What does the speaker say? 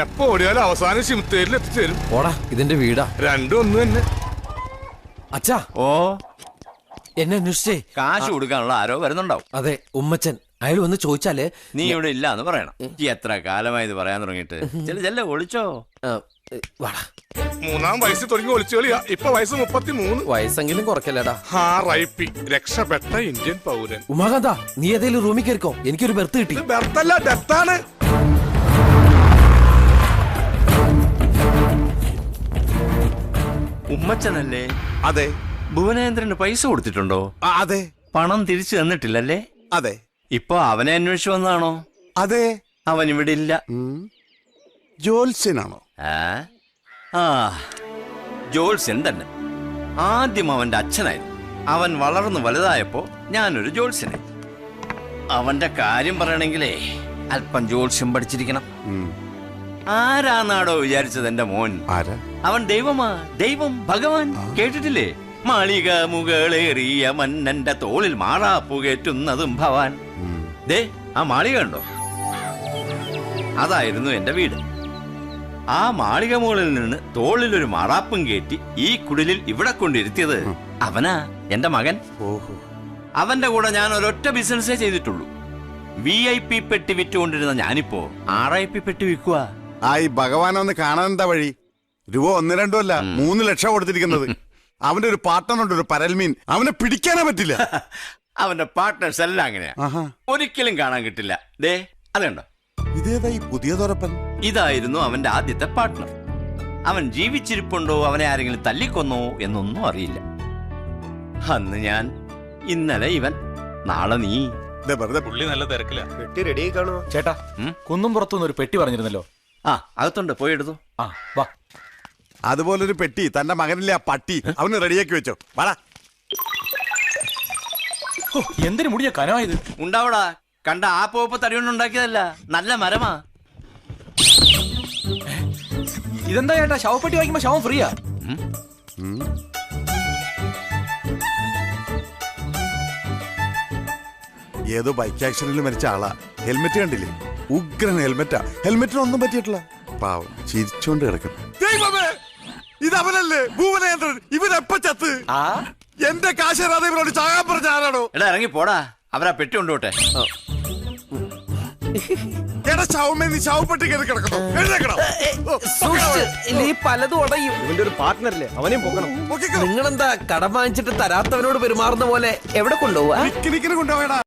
എപ്പോ ഓടിയാലും അവസാനം ശിമത്തേരിൽ എത്തിച്ചേരും. ഓടാ, ഇതിന്റെ വീടാ. രണ്ടും ഒന്ന് തന്നെ. അച്ഛാ, ഓ, എന്നെ അന്വേഷിച്ചേ. കാശ് കൊടുക്കാനുള്ള ആരോ വരുന്നുണ്ടാവും. അതെ, ഉമ്മച്ചൻ. അയാൾ വന്ന് ചോദിച്ചാല് നീ ഇവിടെ ഇല്ല എന്ന് പറയണം. ഈ എത്ര കാലമായി ഇത് പറയാൻ തുടങ്ങിയിട്ട്? ചെല്ല ഒളിച്ചോ. വാടാ. 3-ാം വയസ്സിൽ തുടങ്ങി ഒളിച്ചു കളിയാ. ഇപ്പൊ വയസ്സ് 33. വയസ്സെങ്കിലും കുറയ്ക്കല്ലേടാ. RIP രക്ഷപ്പെട്ട ഇന്ത്യൻ പൗരൻ. ഉമാകാന്ത, നീ ഏതെങ്കിലും റൂമിൽ കയറിക്കോ. എനിക്കൊരു ബെർത്ത് കിട്ടി. ബെർത്തല്ല, ഡെത്താണ്. ഉമ്മച്ചനല്ലേ? അതെ. ഭുവനേന്ദ്രന് പൈസ കൊടുത്തിട്ടുണ്ടോ? അതെ. പണം തിരിച്ചു തന്നിട്ടില്ലല്ലേ? അതെ. ഇപ്പൊ അവനെ അന്വേഷിച്ചു വന്നാണോ? അതെ. അവൻ ഇവിടെ ഇല്ല. ജോത്സ്യനാണോ? ആ, ജോത്സ്യൻ തന്നെ. ആദ്യം അവന്റെ അച്ഛനായിരുന്നു. അവൻ വളർന്നു വലുതായപ്പോ ഞാനൊരു ജോത്സ്യനായി. അവന്റെ കാര്യം പറയണെങ്കിലേ അല്പം ജോത്സ്യം പഠിച്ചിരിക്കണം. ആരാന്നാടോ വിചാരിച്ചത് എന്റെ മോൻ? ആരാ? അവൻ ദൈവമാ. ദൈവം, ഭഗവാൻ. കേട്ടിട്ടില്ലേ? മാളിക മുകളേറിയ മന്നന്റെ തോളിൽ മാറാപ്പു കയറ്റുന്നതും ഭവാൻ. ദേ, ആ മാളിക ഉണ്ടോ? അതായിരുന്നു എന്റെ വീട്. ആ മാളിക മുകളിൽ നിന്ന് തോളിലൊരു മാറാപ്പും കയറ്റി ഈ കുടിലിൽ ഇവിടെ കൊണ്ടിരുത്തിയത് അവനാ, എന്റെ മകൻ. ഓഹോ. അവന്റെ കൂടെ ഞാൻ ഒരൊറ്റ ബിസിനസ്സേ ചെയ്തിട്ടുള്ളൂ. VIP പെട്ടി വിറ്റുകൊണ്ടിരുന്ന ഞാനിപ്പോ RIP പെട്ടി വിൽക്കുക. ഈ ഭഗവാനെ ഒന്ന് കാണാൻ എന്താ വഴി? രൂപ 1-2 അല്ല, 3 ലക്ഷം കൊടുത്തിരിക്കുന്നത്. അവന്റെ ഒരു പാർട്ട്ണറുണ്ട്, ഒരു പരൽമീൻ. അവനെ പിടിക്കാനേ പറ്റില്ല. അവന്റെ പാർട്ട്നേഴ്സ് എല്ലാം അങ്ങനെയാ. ഒരിക്കലും കാണാൻ കിട്ടില്ല. ദേ, അതുണ്ടോ? ഇതേതാ ഈ പുതിയ തുറപ്പൻ? ഇതായിരുന്നു അവന്റെ ആദ്യത്തെ പാർട്ട്ണർ. അവൻ ജീവിച്ചിരിപ്പുണ്ടോ, അവനെ ആരെങ്കിലും തല്ലിക്കൊന്നോ എന്നൊന്നും അറിയില്ല. അന്ന് ഞാൻ, ഇന്നലെ ഇവൻ, നാളെ നീ. പുള്ളി നല്ല തിരക്കില്ല. പെട്ടി റെഡി കാണോ ചേട്ടാ? കുന്നും പുറത്തുനിന്ന് ഒരു പെട്ടി പറഞ്ഞിരുന്നല്ലോ. ആ, അകത്തുണ്ട്, പോയി എടുത്തു. ആ, വാ. അതുപോലൊരു പെട്ടി തന്റെ മകനില്ലേ ആ പട്ടി, അവന് റെഡിയാക്കി വെച്ചോ. വാടാ. എന്തിനു മുടിയ കനമായത്? ഉണ്ടാവടാ. കണ്ട ആ പോപ്പ് തടികൊണ്ടുണ്ടാക്കിയതല്ല, നല്ല മരമാ. ഇതെന്താ ചേട്ടാ, ശവപ്പെട്ടി വാങ്ങിക്കുമ്പോ ശവം ഫ്രീയാ? ഏതോ ബൈക്ക് ആക്സിഡന്റിൽ മരിച്ച ആളാ. ഹെൽമെറ്റ് കണ്ടില്ലേ? ഉഗ്രൻ ഹെൽമെറ്റാ. ഹെൽമെറ്റിനൊന്നും പറ്റിയിട്ടില്ല. പാവം ചിരിച്ചോണ്ട് കിടക്കും. ദൈവമേ, ഇത് അവനല്ലേ ഭുവനേന്ദ്രൻ? ഇവനെപ്പ ചത്ത്? എന്റെ കാശരാതെ ഇവരോട് ചാകാൻ പറഞ്ഞ ആരാണോ? എടാ, ഇറങ്ങി പോടാ. അവരാ പെട്ടി കൊണ്ടുപോട്ടെ. എടാ ശവമേ, നീ ശവപ്പെട്ടി കയറി കിടക്കണോ? എഴുന്നേക്കണം. പലതും ഉടയും. ഇവന്റെ ഒരു പാർട്ട്ണറില്ലേ, അവനെയും പോകണം. നിങ്ങളെന്താ കടം വാങ്ങിച്ചിട്ട് തരാത്തവനോട് പെരുമാറുന്ന പോലെ എവിടെ കൊണ്ടുപോവാ? പിക്നിക്കിന് കൊണ്ടുപോയടാ.